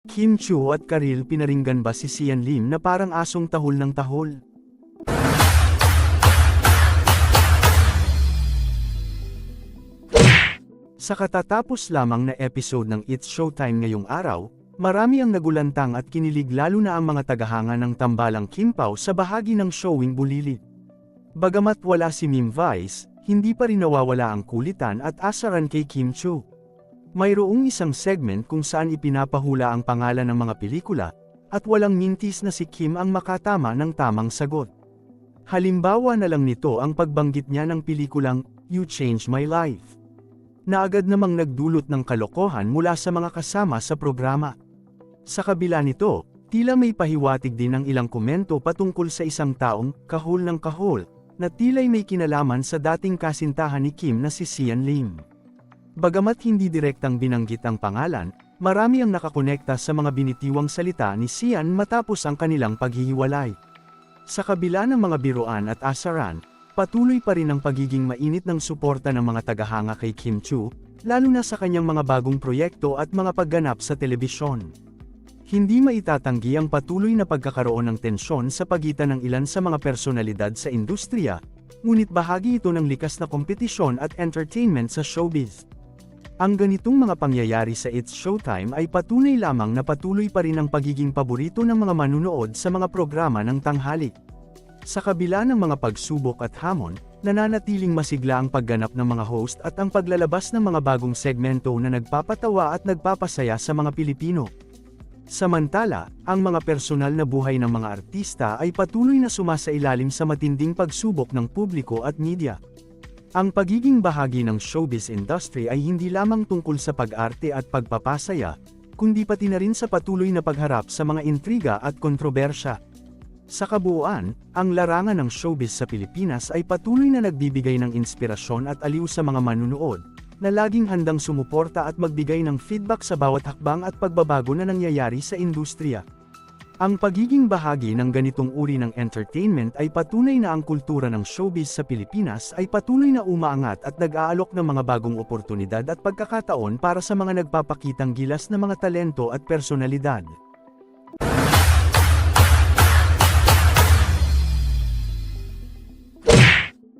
Kim Chiu at Karil, pinaringgan ba si Sian Lim na parang asong tahol ng tahol? Sa katatapos lamang na episode ng It's Showtime ngayong araw, marami ang nagulantang at kinilig, lalo na ang mga tagahanga ng tambalang Kim Pao sa bahagi ng showing Bulilit. Bagamat wala si Meme Vice, hindi pa rin nawawala ang kulitan at asaran kay Kim Chiu. Mayroong isang segment kung saan ipinapahula ang pangalan ng mga pelikula, at walang mintis na si Kim ang makatama ng tamang sagot. Halimbawa na lang nito ang pagbanggit niya ng pelikulang You Changed My Life, na agad namang nagdulot ng kalokohan mula sa mga kasama sa programa. Sa kabila nito, tila may pahiwatig din ang ilang komento patungkol sa isang taong kahol ng kahol, na tila'y may kinalaman sa dating kasintahan ni Kim na si Sian Lim. Bagamat hindi direktang binanggit ang pangalan, marami ang nakakonekta sa mga binitiwang salita ni Sian matapos ang kanilang paghihiwalay. Sa kabila ng mga biruan at asaran, patuloy pa rin ang pagiging mainit ng suporta ng mga tagahanga kay Kim Chiu, lalo na sa kanyang mga bagong proyekto at mga pagganap sa telebisyon. Hindi maitatanggi ang patuloy na pagkakaroon ng tensyon sa pagitan ng ilan sa mga personalidad sa industriya, ngunit bahagi ito ng likas na kompetisyon at entertainment sa showbiz. Ang ganitong mga pangyayari sa It's Showtime ay patunay lamang na patuloy pa rin ang pagiging paborito ng mga manunood sa mga programa ng tanghali. Sa kabila ng mga pagsubok at hamon, nananatiling masigla ang pagganap ng mga host at ang paglalabas ng mga bagong segmento na nagpapatawa at nagpapasaya sa mga Pilipino. Samantala, ang mga personal na buhay ng mga artista ay patuloy na sumasailalim sa matinding pagsubok ng publiko at media. Ang pagiging bahagi ng showbiz industry ay hindi lamang tungkol sa pag-arte at pagpapasaya, kundi pati na rin sa patuloy na pagharap sa mga intriga at kontrobersya. Sa kabuuan, ang larangan ng showbiz sa Pilipinas ay patuloy na nagbibigay ng inspirasyon at aliw sa mga manunood, na laging handang sumuporta at magbigay ng feedback sa bawat hakbang at pagbabago na nangyayari sa industriya. Ang pagiging bahagi ng ganitong uri ng entertainment ay patunay na ang kultura ng showbiz sa Pilipinas ay patuloy na umaangat at nag-aalok ng mga bagong oportunidad at pagkakataon para sa mga nagpapakitang gilas na mga talento at personalidad.